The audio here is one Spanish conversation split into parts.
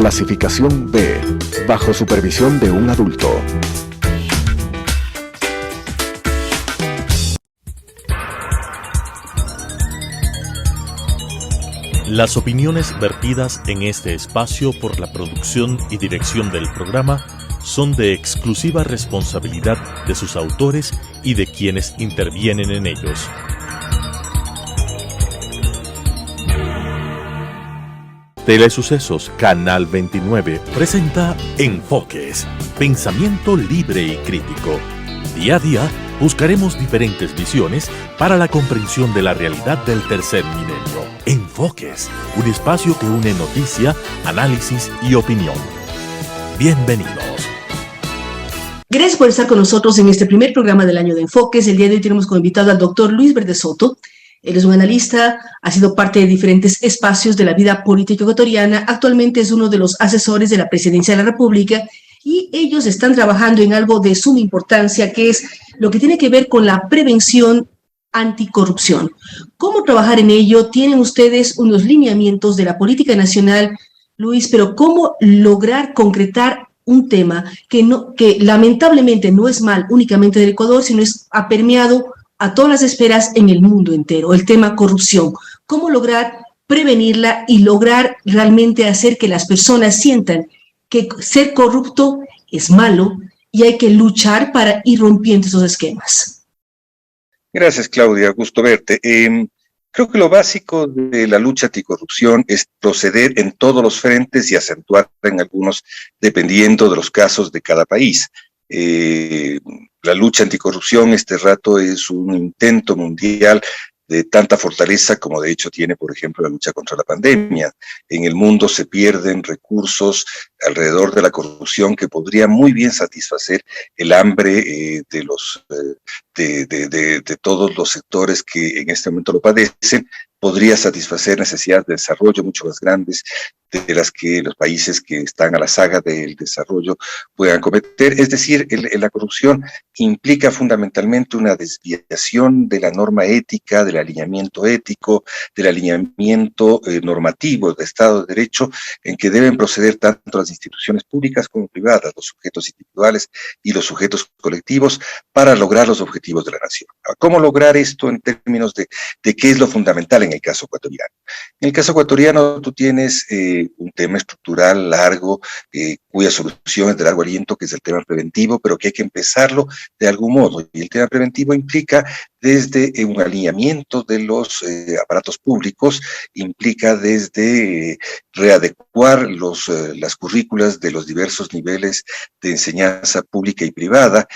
Clasificación B, bajo supervisión de un adulto. Las opiniones vertidas en este espacio por la producción y dirección del programa son de exclusiva responsabilidad de sus autores y de quienes intervienen en ellos. Telesucesos Canal 29 presenta Enfoques, pensamiento libre y crítico. Día a día buscaremos diferentes visiones para la comprensión de la realidad del tercer milenio. Enfoques, un espacio que une noticia, análisis y opinión. Bienvenidos. Gracias por estar con nosotros en este primer programa del año de Enfoques. El día de hoy tenemos como invitado al doctor Luis Verde Soto. Él es un analista, ha sido parte de diferentes espacios de la vida política ecuatoriana. Actualmente es uno de los asesores de la Presidencia de la República y ellos están trabajando en algo de suma importancia, que es lo que tiene que ver con la prevención anticorrupción. ¿Cómo trabajar en ello? Tienen ustedes unos lineamientos de la política nacional, Luis, pero ¿cómo lograr concretar un tema que lamentablemente no es mal únicamente del Ecuador, sino ha permeado a todas las esferas en el mundo entero, el tema corrupción? ¿Cómo lograr prevenirla y lograr realmente hacer que las personas sientan que ser corrupto es malo y hay que luchar para ir rompiendo esos esquemas? Gracias, Claudia, gusto verte. Creo que lo básico de la lucha anticorrupción es proceder en todos los frentes y acentuar en algunos dependiendo de los casos de cada país. La lucha anticorrupción este rato es un intento mundial de tanta fortaleza como de hecho tiene, por ejemplo, la lucha contra la pandemia. En el mundo se pierden recursos alrededor de la corrupción que podría muy bien satisfacer el hambre de todos los sectores que en este momento lo padecen. Podría satisfacer necesidades de desarrollo mucho más grandes de las que los países que están a la saga del desarrollo puedan cometer. Es decir, la corrupción implica fundamentalmente una desviación de la norma ética, del alineamiento ético, del alineamiento normativo de Estado de Derecho, en que deben proceder tanto las instituciones públicas como privadas, los sujetos individuales y los sujetos colectivos, para lograr los objetivos de la nación. ¿Cómo lograr esto en términos de qué es lo fundamental en el caso ecuatoriano? En el caso ecuatoriano tú tienes un tema estructural largo, cuya solución es de largo aliento, que es el tema preventivo, pero que hay que empezarlo de algún modo. Y el tema preventivo implica desde un alineamiento de los aparatos públicos, implica desde readecuar las currículas de los diversos niveles de enseñanza pública y privada,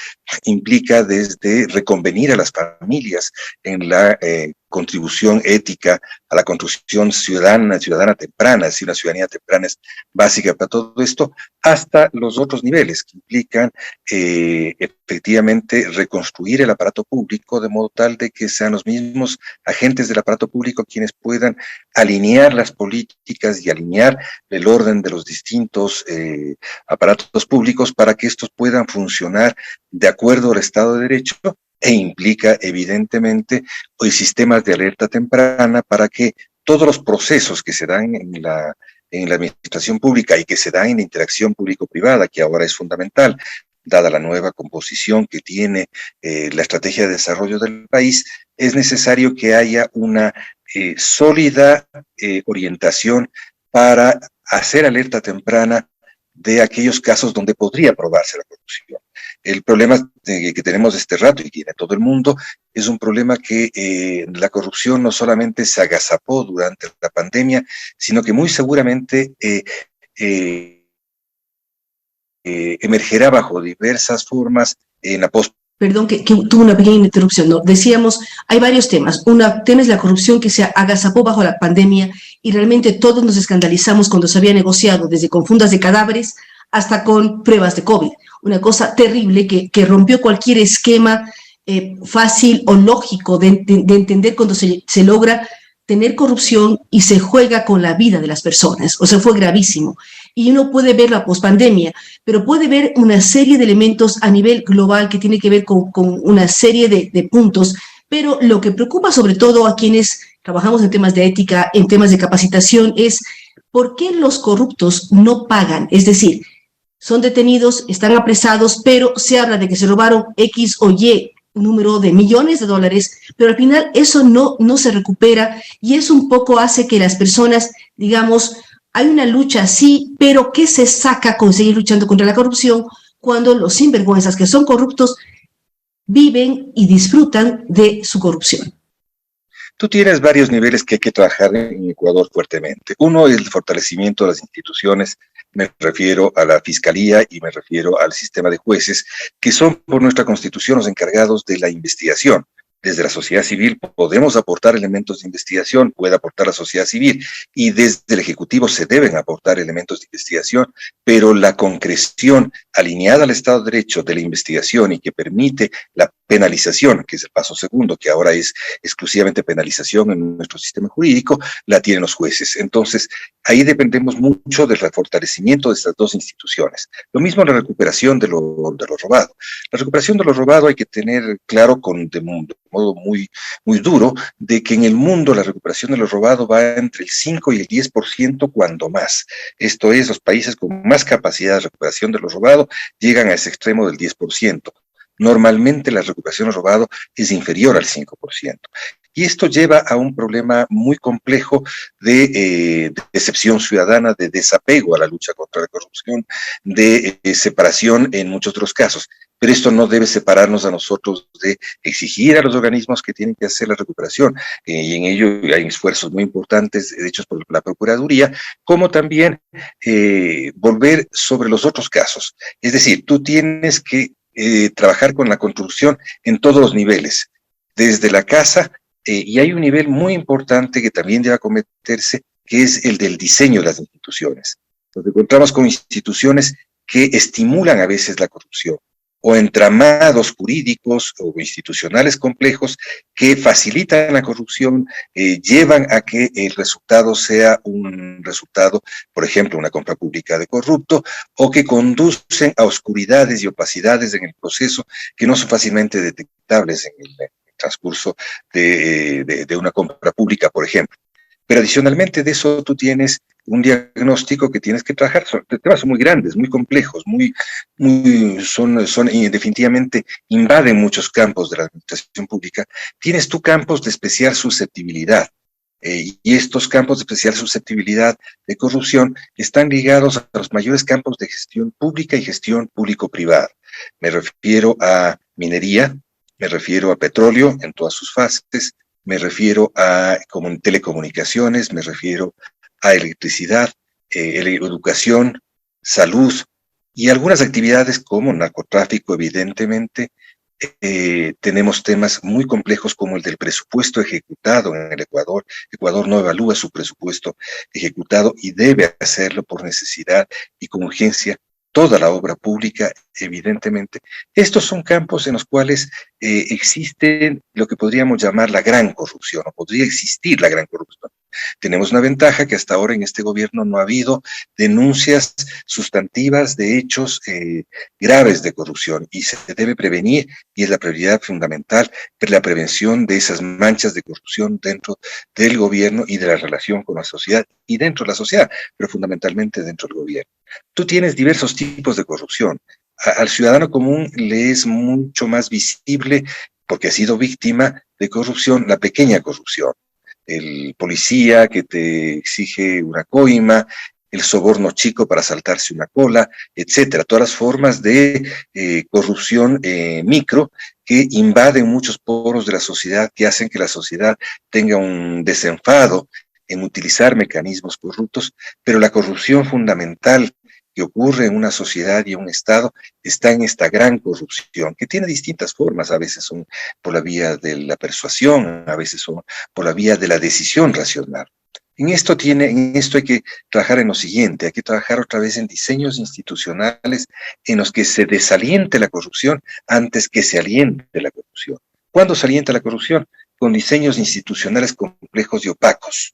implica desde reconvenir a las familias en la contribución ética a la construcción ciudadana temprana, es decir, una ciudadanía temprana es básica para todo esto, hasta los otros niveles que implican efectivamente reconstruir el aparato público de modo tal de que sean los mismos agentes del aparato público quienes puedan alinear las políticas y alinear el orden de los distintos aparatos públicos para que estos puedan funcionar de acuerdo al Estado de Derecho, e implica evidentemente sistemas de alerta temprana para que todos los procesos que se dan en la administración pública y que se dan en la interacción público-privada, que ahora es fundamental, dada la nueva composición que tiene la estrategia de desarrollo del país, es necesario que haya una sólida orientación para hacer alerta temprana de aquellos casos donde podría probarse la corrupción. El problema que tenemos este rato y tiene todo el mundo es un problema que la corrupción no solamente se agazapó durante la pandemia, sino que muy seguramente emergerá bajo diversas formas en la post. Perdón, que tuve una pequeña interrupción, ¿no? Decíamos, hay varios temas. Un tema es la corrupción que se agazapó bajo la pandemia y realmente todos nos escandalizamos cuando se había negociado desde con fundas de cadáveres hasta con pruebas de COVID. Una cosa terrible que rompió cualquier esquema fácil o lógico de entender cuando se logra tener corrupción y se juega con la vida de las personas. O sea, fue gravísimo. Y uno puede ver la pospandemia, pero puede ver una serie de elementos a nivel global que tiene que ver con una serie de puntos. Pero lo que preocupa sobre todo a quienes trabajamos en temas de ética, en temas de capacitación, es ¿por qué los corruptos no pagan? Es decir, son detenidos, están apresados, pero se habla de que se robaron X o Y número de millones de dólares, pero al final eso no se recupera y eso un poco hace que las personas, digamos, hay una lucha, sí, pero ¿qué se saca con seguir luchando contra la corrupción cuando los sinvergüenzas que son corruptos viven y disfrutan de su corrupción? Tú tienes varios niveles que hay que trabajar en Ecuador fuertemente. Uno es el fortalecimiento de las instituciones, me refiero a la fiscalía y me refiero al sistema de jueces, que son por nuestra constitución los encargados de la investigación. Desde la sociedad civil podemos aportar elementos de investigación, puede aportar la sociedad civil, y desde el Ejecutivo se deben aportar elementos de investigación, pero la concreción alineada al Estado de Derecho de la investigación y que permite la penalización, que es el paso segundo, que ahora es exclusivamente penalización en nuestro sistema jurídico, la tienen los jueces. Entonces, ahí dependemos mucho del fortalecimiento de estas dos instituciones. Lo mismo la recuperación de lo robado. La recuperación de lo robado hay que tener claro de modo muy duro, de que en el mundo la recuperación de lo robado va entre el 5 y el 10% cuando más. Esto es, los países con más capacidad de recuperación de lo robado llegan a ese extremo del 10%. Normalmente la recuperación de lo robado es inferior al 5%. Y esto lleva a un problema muy complejo de decepción ciudadana, de desapego a la lucha contra la corrupción, de separación en muchos otros casos. Pero esto no debe separarnos a nosotros de exigir a los organismos que tienen que hacer la recuperación, y en ello hay esfuerzos muy importantes hechos por la Procuraduría, como también volver sobre los otros casos. Es decir, tú tienes que trabajar con la construcción en todos los niveles, desde la casa, y hay un nivel muy importante que también debe acometerse, que es el del diseño de las instituciones. Nos encontramos con instituciones que estimulan a veces la corrupción, o entramados jurídicos o institucionales complejos que facilitan la corrupción, llevan a que el resultado sea un resultado, por ejemplo, una compra pública de corrupto, o que conducen a oscuridades y opacidades en el proceso que no son fácilmente detectables en el transcurso de una compra pública, por ejemplo. Pero adicionalmente de eso tú tienes un diagnóstico que tienes que trabajar. Temas son muy grandes, muy complejos, son definitivamente invaden muchos campos de la administración pública. Tienes tú campos de especial susceptibilidad, y estos campos de especial susceptibilidad de corrupción están ligados a los mayores campos de gestión pública y gestión público-privada. Me refiero a minería, me refiero a petróleo en todas sus fases, me refiero a telecomunicaciones, me refiero a electricidad, educación, salud y algunas actividades como narcotráfico, evidentemente. Tenemos temas muy complejos como el del presupuesto ejecutado en el Ecuador. Ecuador no evalúa su presupuesto ejecutado y debe hacerlo por necesidad y con urgencia. Toda la obra pública, evidentemente. Estos son campos en los cuales existe lo que podríamos llamar la gran corrupción, o podría existir la gran corrupción. Tenemos una ventaja que hasta ahora en este gobierno no ha habido denuncias sustantivas de hechos graves de corrupción, y se debe prevenir, y es la prioridad fundamental, la prevención de esas manchas de corrupción dentro del gobierno y de la relación con la sociedad, y dentro de la sociedad, pero fundamentalmente dentro del gobierno. Tú tienes diversos tipos de corrupción. Al ciudadano común le es mucho más visible, porque ha sido víctima de corrupción, la pequeña corrupción. El policía que te exige una coima, el soborno chico para saltarse una cola, etcétera. Todas las formas de corrupción micro que invaden muchos poros de la sociedad, que hacen que la sociedad tenga un desenfado en utilizar mecanismos corruptos, pero la corrupción fundamental que ocurre en una sociedad y en un Estado está en esta gran corrupción, que tiene distintas formas. A veces son por la vía de la persuasión, a veces son por la vía de la decisión racional. En esto hay que trabajar en lo siguiente: hay que trabajar otra vez en diseños institucionales en los que se desaliente la corrupción antes que se aliente la corrupción. ¿Cuándo se alienta la corrupción? Con diseños institucionales complejos y opacos,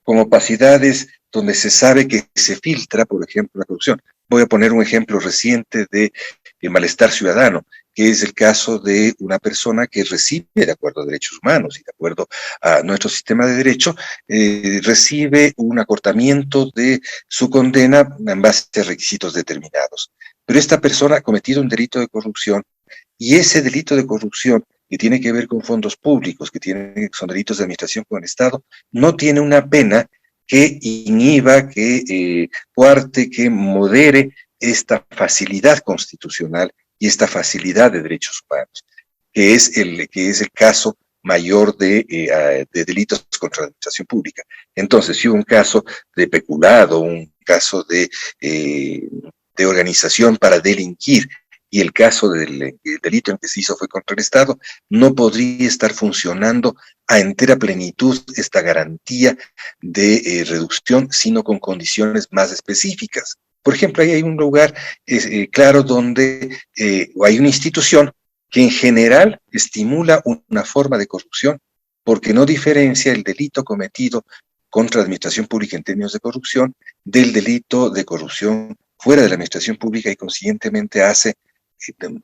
con opacidades donde se sabe que se filtra, por ejemplo, la corrupción. Voy a poner un ejemplo reciente de malestar ciudadano, que es el caso de una persona que recibe, de acuerdo a derechos humanos y de acuerdo a nuestro sistema de derecho, recibe un acortamiento de su condena en base a requisitos determinados. Pero esta persona ha cometido un delito de corrupción, y ese delito de corrupción que tiene que ver con fondos públicos, son delitos de administración con el Estado, no tiene una pena que inhiba, que coarte, que modere esta facilidad constitucional y esta facilidad de derechos humanos, que es el caso mayor de delitos contra la administración pública. Entonces, si hubo un caso de peculado, un caso de organización para delinquir, y el caso del delito en que se hizo fue contra el Estado, no podría estar funcionando a entera plenitud esta garantía de reducción, sino con condiciones más específicas. Por ejemplo, ahí hay un lugar claro donde hay una institución que en general estimula una forma de corrupción, porque no diferencia el delito cometido contra la administración pública en términos de corrupción del delito de corrupción fuera de la administración pública, y consiguientemente hace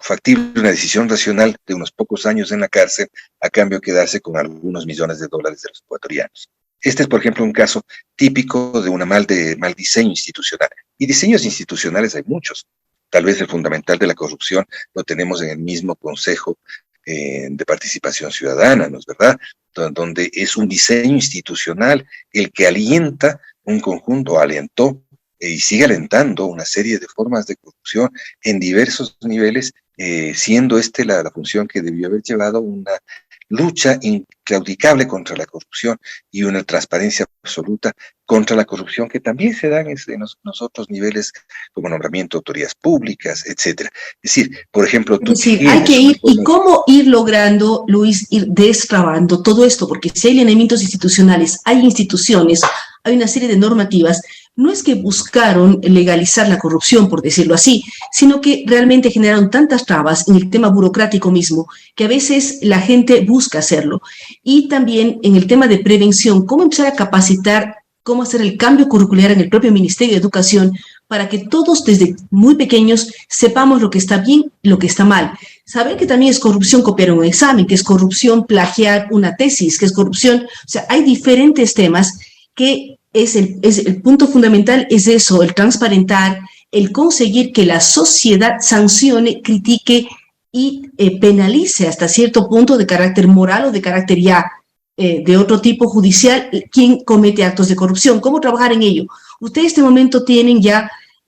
factible una decisión racional de unos pocos años en la cárcel a cambio de quedarse con algunos millones de dólares de los ecuatorianos. Este es, por ejemplo, un caso típico de un mal diseño institucional. Y diseños institucionales hay muchos. Tal vez el fundamental de la corrupción lo tenemos en el mismo Consejo de Participación Ciudadana, ¿no es verdad? Donde es un diseño institucional el que alienta un conjunto, alentó y sigue alentando una serie de formas de corrupción en diversos niveles, siendo la función que debió haber llevado una lucha inclaudicable contra la corrupción y una transparencia absoluta contra la corrupción, que también se dan en los otros niveles, como nombramiento de autoridades públicas, etcétera. Es decir, por ejemplo, hay que ir, y cómo ir logrando, Luis, ir destrabando todo esto, porque si hay lineamientos institucionales, hay instituciones, hay una serie de normativas. No es que buscaron legalizar la corrupción, por decirlo así, sino que realmente generaron tantas trabas en el tema burocrático mismo, que a veces la gente busca hacerlo. Y también en el tema de prevención, cómo empezar a capacitar, cómo hacer el cambio curricular en el propio Ministerio de Educación, para que todos desde muy pequeños sepamos lo que está bien y lo que está mal. Saber que también es corrupción copiar un examen, que es corrupción plagiar una tesis, que es corrupción, o sea, hay diferentes temas que el punto fundamental es eso, el transparentar, el conseguir que la sociedad sancione, critique y penalice hasta cierto punto de carácter moral o de carácter ya de otro tipo judicial quien comete actos de corrupción. ¿Cómo trabajar en ello? Ustedes en este momento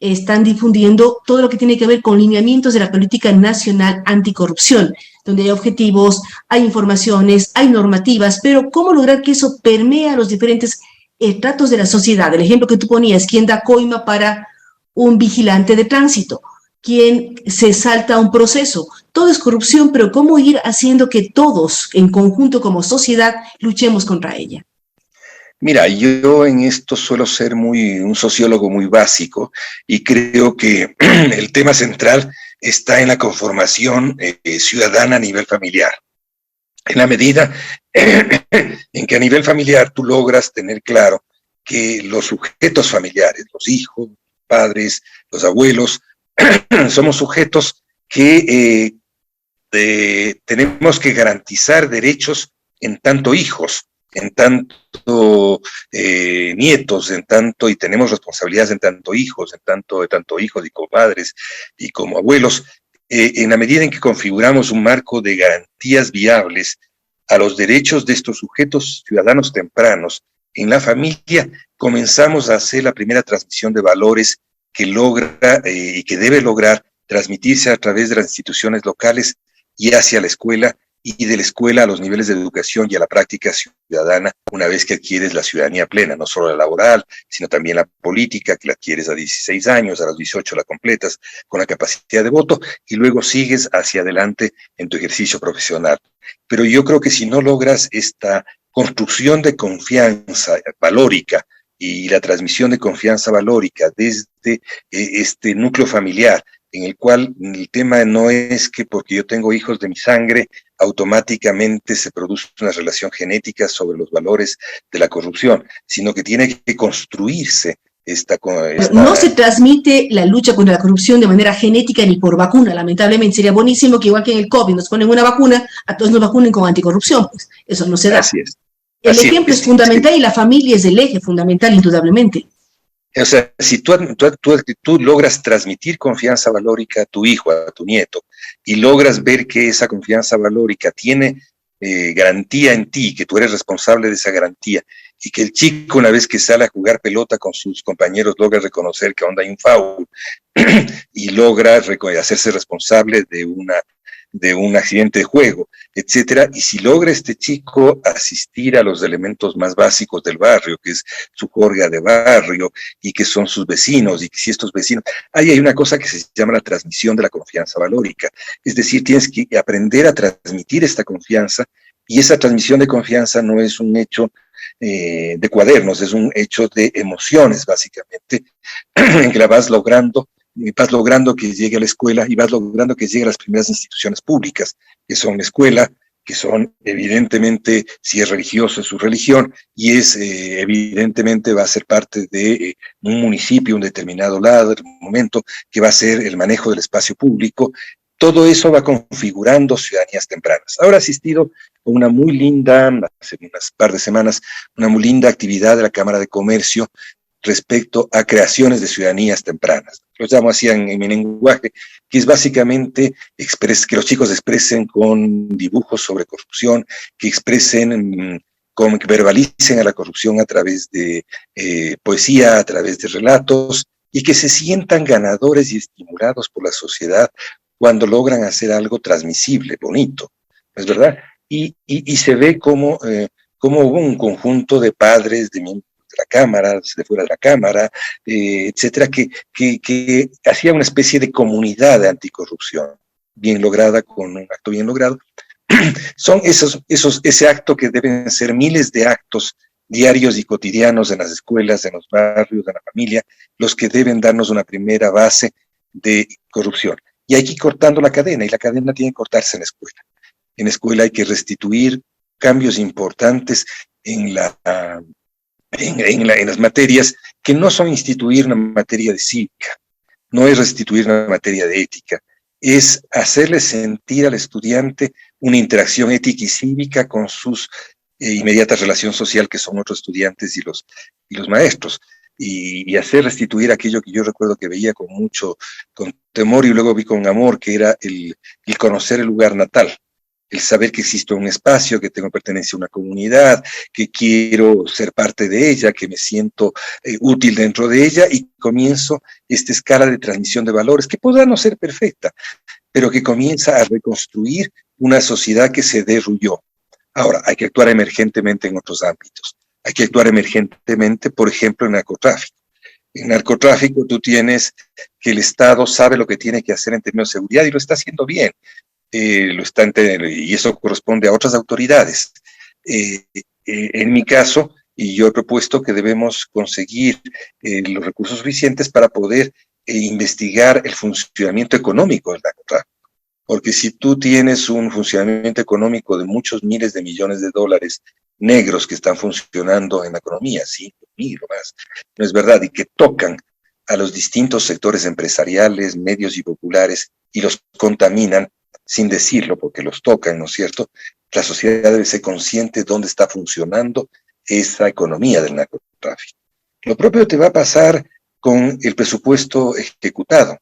están difundiendo todo lo que tiene que ver con lineamientos de la política nacional anticorrupción, donde hay objetivos, hay informaciones, hay normativas, pero ¿cómo lograr que eso permee a los diferentes tratos de la sociedad? El ejemplo que tú ponías, ¿quién da coima para un vigilante de tránsito? ¿Quién se salta un proceso? Todo es corrupción, pero ¿cómo ir haciendo que todos, en conjunto como sociedad, luchemos contra ella? Mira, yo en esto suelo ser un sociólogo muy básico, y creo que el tema central está en la conformación ciudadana a nivel familiar. En la medida en que a nivel familiar tú logras tener claro que los sujetos familiares, los hijos, padres, los abuelos, somos sujetos que tenemos que garantizar derechos en tanto hijos, en tanto nietos, y tenemos responsabilidades en tanto hijos, de tanto hijos y como padres y como abuelos. En la medida en que configuramos un marco de garantías viables a los derechos de estos sujetos ciudadanos tempranos en la familia, comenzamos a hacer la primera transmisión de valores que logra y que debe lograr transmitirse a través de las instituciones locales y hacia la escuela, y de la escuela a los niveles de educación y a la práctica ciudadana, una vez que adquieres la ciudadanía plena, no solo la laboral, sino también la política, que la adquieres a 16 años, a los 18 la completas con la capacidad de voto, y luego sigues hacia adelante en tu ejercicio profesional. Pero yo creo que si no logras esta construcción de confianza valórica y la transmisión de confianza valórica desde este núcleo familiar, en el cual el tema no es que porque yo tengo hijos de mi sangre, automáticamente se produce una relación genética sobre los valores de la corrupción, sino que tiene que construirse No se transmite la lucha contra la corrupción de manera genética ni por vacuna. Lamentablemente sería buenísimo que igual que en el COVID nos ponen una vacuna, a todos nos vacunen con anticorrupción. Pues eso no se da. Así es. El ejemplo es fundamental y la familia es el eje fundamental, indudablemente. O sea, si tú logras transmitir confianza valórica a tu hijo, a tu nieto, y logras ver que esa confianza valórica tiene garantía en ti, que tú eres responsable de esa garantía, y que el chico, una vez que sale a jugar pelota con sus compañeros, logra reconocer que onda hay un foul y logra hacerse responsable de un accidente de juego, etcétera. Y si logra este chico asistir a los elementos más básicos del barrio, que es su jorga de barrio y que son sus vecinos, y que si estos vecinos, ahí hay una cosa que se llama la transmisión de la confianza valórica. Es decir, tienes que aprender a transmitir esta confianza, y esa transmisión de confianza no es un hecho de cuadernos, es un hecho de emociones, básicamente, en que la vas logrando que llegue a la escuela y vas logrando que llegue a las primeras instituciones públicas, que son la escuela, que son evidentemente, si es religioso, es su religión, y evidentemente va a ser parte de un municipio, un determinado lado, el momento que va a ser el manejo del espacio público. Todo eso va configurando ciudadanías tempranas. Ahora he asistido a una muy linda, hace unas par de semanas, una muy linda actividad de la Cámara de Comercio respecto a creaciones de ciudadanías tempranas. Lo llamo así en mi lenguaje, que es básicamente que los chicos expresen con dibujos sobre corrupción, que expresen, que verbalicen a la corrupción a través de poesía, a través de relatos, y que se sientan ganadores y estimulados por la sociedad cuando logran hacer algo transmisible, bonito, ¿no es verdad? Y se ve como hubo un conjunto de padres, de miembros de la Cámara, de fuera de la Cámara, etcétera, que hacía una especie de comunidad de anticorrupción, bien lograda, con un acto bien logrado. Son ese acto que deben ser miles de actos diarios y cotidianos en las escuelas, en los barrios, en la familia, los que deben darnos una primera base de corrupción. Y hay que ir cortando la cadena, y la cadena tiene que cortarse en la escuela. En la escuela hay que restituir cambios importantes en las materias, que no son instituir una materia de cívica, no es restituir una materia de ética, es hacerle sentir al estudiante una interacción ética y cívica con sus inmediata relación social, que son otros estudiantes y los maestros, y hacer restituir aquello que yo recuerdo que veía con temor y luego vi con amor, que era el conocer el lugar natal, el saber que existe un espacio, que tengo pertenencia a una comunidad, que quiero ser parte de ella, que me siento útil dentro de ella, y comienzo esta escala de transmisión de valores, que podrá no ser perfecta, pero que comienza a reconstruir una sociedad que se derrulló. Ahora, hay que actuar emergentemente en otros ámbitos. Hay que actuar emergentemente, por ejemplo, en narcotráfico. En narcotráfico tú tienes que el Estado sabe lo que tiene que hacer en términos de seguridad y lo está haciendo bien. Y eso corresponde a otras autoridades. En mi caso, y yo he propuesto que debemos conseguir los recursos suficientes para poder investigar el funcionamiento económico del narcotráfico. Porque si tú tienes un funcionamiento económico de muchos miles de millones de dólares negros que están funcionando en la economía, 5.000 o más, no es verdad, y que tocan a los distintos sectores empresariales, medios y populares, y los contaminan sin decirlo, porque los tocan, ¿no es cierto? La sociedad debe ser consciente de dónde está funcionando esa economía del narcotráfico. Lo propio te va a pasar con el presupuesto ejecutado.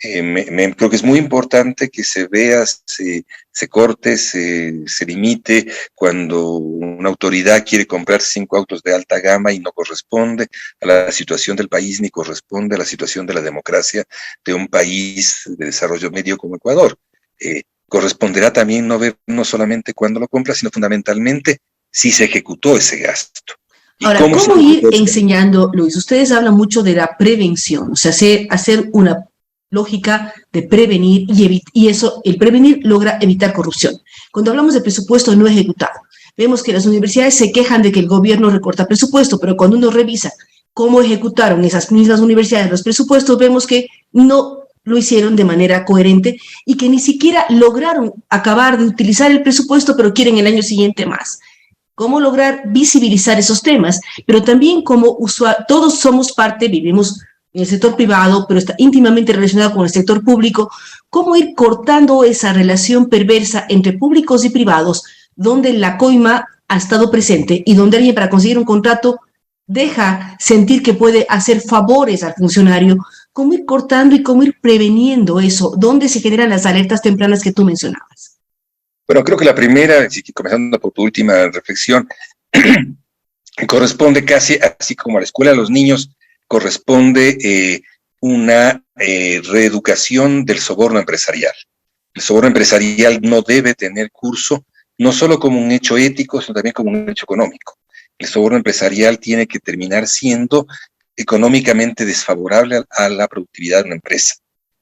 Creo que es muy importante que se vea, se corte, se limite cuando una autoridad quiere comprar 5 autos de alta gama y no corresponde a la situación del país ni corresponde a la situación de la democracia de un país de desarrollo medio como Ecuador. Corresponderá también no solamente cuando lo compra, sino fundamentalmente si se ejecutó ese gasto. Ahora, ¿cómo ir enseñando, Luis? Ustedes hablan mucho de la prevención, o sea, hacer una lógica de prevenir y eso, el prevenir logra evitar corrupción. Cuando hablamos de presupuesto no ejecutado, vemos que las universidades se quejan de que el gobierno recorta presupuesto, pero cuando uno revisa cómo ejecutaron esas mismas universidades los presupuestos, vemos que no lo hicieron de manera coherente y que ni siquiera lograron acabar de utilizar el presupuesto, pero quieren el año siguiente más. cómo lograr visibilizar esos temas, pero también como todos somos parte, vivimos en el sector privado, pero está íntimamente relacionado con el sector público, cómo ir cortando esa relación perversa entre públicos y privados, donde la coima ha estado presente y donde alguien para conseguir un contrato deja sentir que puede hacer favores al funcionario, cómo ir cortando y cómo ir preveniendo eso, dónde se generan las alertas tempranas que tú mencionabas. Bueno, creo que la primera, comenzando por tu última reflexión, corresponde casi, así como a la escuela de los niños, corresponde una reeducación del soborno empresarial. El soborno empresarial no debe tener curso, no solo como un hecho ético, sino también como un hecho económico. El soborno empresarial tiene que terminar siendo económicamente desfavorable a la productividad de una empresa.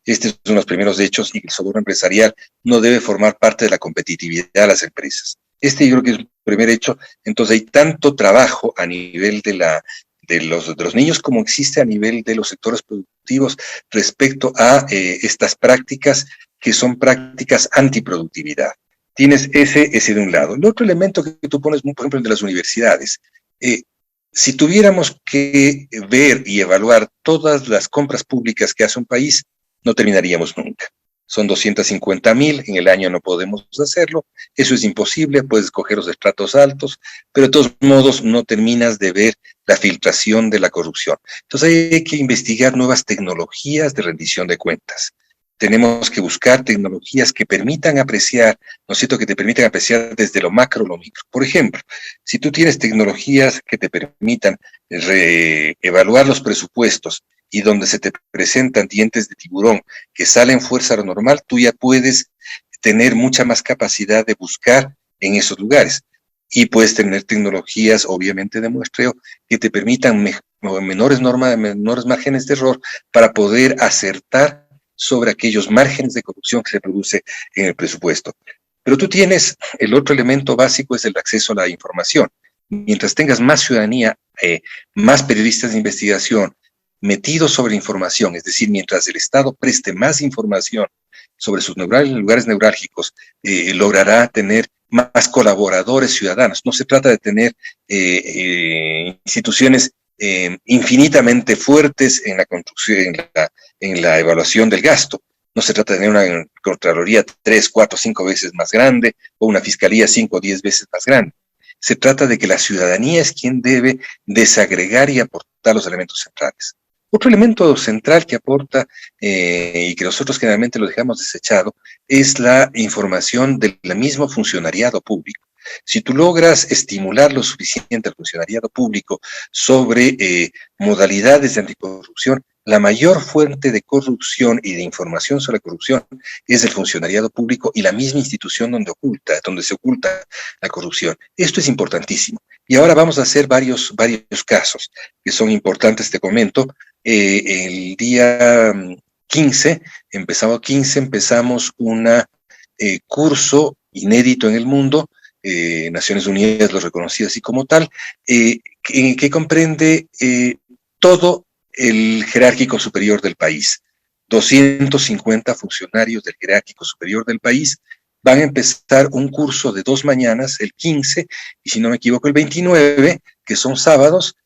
Este es uno de los primeros hechos, y el soborno empresarial no debe formar parte de la competitividad de las empresas. Yo creo que es un primer hecho. Entonces hay tanto trabajo a nivel de los niños como existe a nivel de los sectores productivos respecto a estas prácticas que son prácticas antiproductividad. Tienes ese de un lado. El otro elemento que tú pones, por ejemplo, el de las universidades. Si tuviéramos que ver y evaluar todas las compras públicas que hace un país, no terminaríamos nunca. Son 250,000, en el año no podemos hacerlo, eso es imposible, puedes escoger los estratos altos, pero de todos modos no terminas de ver la filtración de la corrupción. Entonces hay que investigar nuevas tecnologías de rendición de cuentas. Tenemos que buscar tecnologías que permitan apreciar, ¿no es cierto?, que te permitan apreciar desde lo macro a lo micro. Por ejemplo, si tú tienes tecnologías que te permitan evaluar los presupuestos y donde se te presentan dientes de tiburón que salen fuerza a lo normal, tú ya puedes tener mucha más capacidad de buscar en esos lugares. Y puedes tener tecnologías, obviamente, de muestreo que te permitan menores márgenes de error para poder acertar sobre aquellos márgenes de corrupción que se produce en el presupuesto. Pero tú tienes, el otro elemento básico es el acceso a la información. Mientras tengas más ciudadanía, más periodistas de investigación metidos sobre información, es decir, mientras el Estado preste más información sobre sus lugares neurálgicos, logrará tener más colaboradores ciudadanos. No se trata de tener instituciones infinitamente fuertes en la construcción, en la evaluación del gasto. No se trata de tener una Contraloría 3, 4, 5 veces más grande o una Fiscalía 5 o 10 veces más grande. Se trata de que la ciudadanía es quien debe desagregar y aportar los elementos centrales. Otro elemento central que aporta y que nosotros generalmente lo dejamos desechado es la información del mismo funcionariado público. Si tú logras estimular lo suficiente al funcionariado público sobre modalidades de anticorrupción, la mayor fuente de corrupción y de información sobre corrupción es el funcionariado público y la misma institución donde se oculta la corrupción. Esto es importantísimo. Y ahora vamos a hacer varios casos que son importantes, te comento. El día 15 empezamos un curso inédito en el mundo, Naciones Unidas lo reconocía así como tal, que comprende todo el jerárquico superior del país. 250 funcionarios del jerárquico superior del país van a empezar un curso de 2 mañanas, el 15, y si no me equivoco, el 29, que son sábados,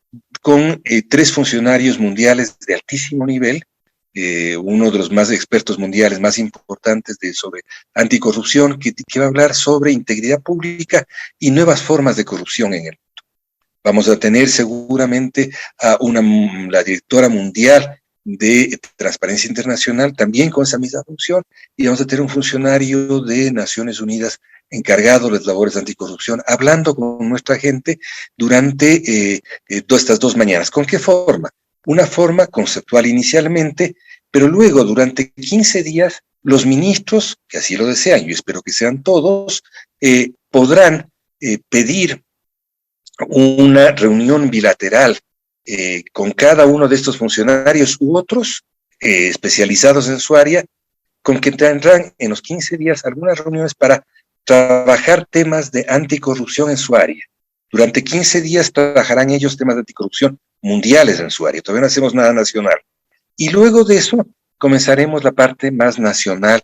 con 3 funcionarios mundiales de altísimo nivel, uno de los más expertos mundiales más importantes sobre anticorrupción, que va a hablar sobre integridad pública y nuevas formas de corrupción en el mundo. Vamos a tener seguramente a la directora mundial de Transparencia Internacional, también con esa misma función, y vamos a tener un funcionario de Naciones Unidas encargado de las labores de anticorrupción, hablando con nuestra gente durante estas 2 mañanas. ¿Con qué forma? Una forma conceptual inicialmente, pero luego durante 15 días los ministros, que así lo desean, yo espero que sean todos, podrán pedir una reunión bilateral con cada uno de estos funcionarios u otros especializados en su área, con que tendrán en los 15 días algunas reuniones para trabajar temas de anticorrupción en su área. Durante 15 días trabajarán ellos temas de anticorrupción mundiales en su área, todavía no hacemos nada nacional. Y luego de eso comenzaremos la parte más nacional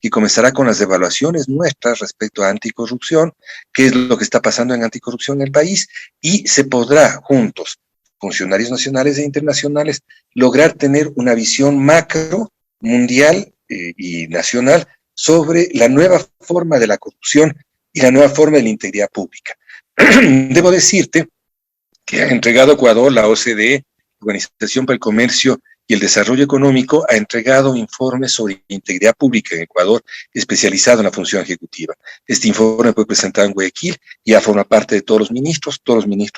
que comenzará con las evaluaciones nuestras respecto a anticorrupción, qué es lo que está pasando en anticorrupción en el país, y se podrá juntos, funcionarios nacionales e internacionales, lograr tener una visión macro, mundial y nacional sobre la nueva forma de la corrupción y la nueva forma de la integridad pública. Debo decirte que ha entregado Ecuador, la OCDE, Organización para el Comercio y el Desarrollo Económico, ha entregado informes sobre integridad pública en Ecuador, especializado en la función ejecutiva. Este informe fue presentado en Guayaquil, ya forma parte de todos los ministros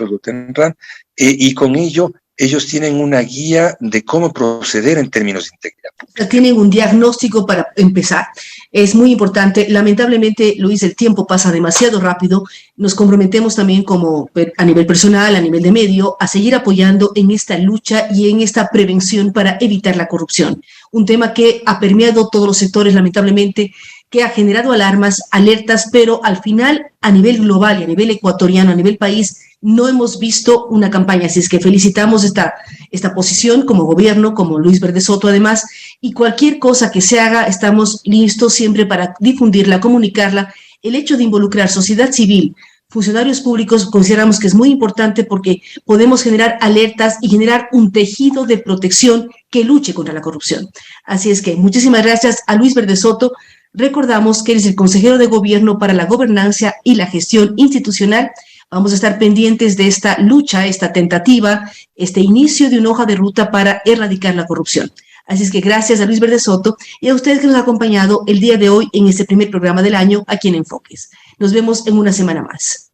lo tendrán, y con ello ellos tienen una guía de cómo proceder en términos de integridad pública. Tienen un diagnóstico para empezar. Es muy importante. Lamentablemente, Luis, el tiempo pasa demasiado rápido. Nos comprometemos también como a nivel personal, a nivel de medio, a seguir apoyando en esta lucha y en esta prevención para evitar la corrupción. Un tema que ha permeado todos los sectores, lamentablemente, que ha generado alarmas, alertas, pero al final, a nivel global y a nivel ecuatoriano, a nivel país, no hemos visto una campaña. Así es que felicitamos esta posición como gobierno, como Luis Verde Soto además, y cualquier cosa que se haga, estamos listos siempre para difundirla, comunicarla. El hecho de involucrar sociedad civil, funcionarios públicos, consideramos que es muy importante porque podemos generar alertas y generar un tejido de protección que luche contra la corrupción. Así es que muchísimas gracias a Luis Verde Soto. Recordamos que eres el consejero de gobierno para la gobernanza y la gestión institucional. Vamos a estar pendientes de esta lucha, esta tentativa, este inicio de una hoja de ruta para erradicar la corrupción. Así es que gracias a Luis Verde Soto y a ustedes que nos han acompañado el día de hoy en este primer programa del año aquí en Enfoques. Nos vemos en una semana más.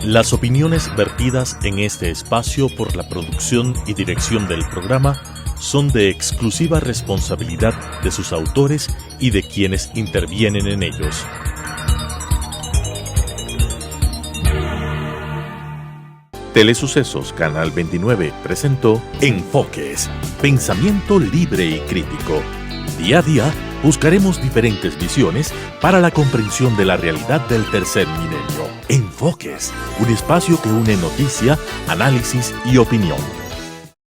Las opiniones vertidas en este espacio por la producción y dirección del programa son de exclusiva responsabilidad de sus autores y de quienes intervienen en ellos. Telesucesos Canal 29 presentó Enfoques, pensamiento libre y crítico. Día a día buscaremos diferentes visiones para la comprensión de la realidad del tercer milenio. Enfoques, un espacio que une noticia, análisis y opinión.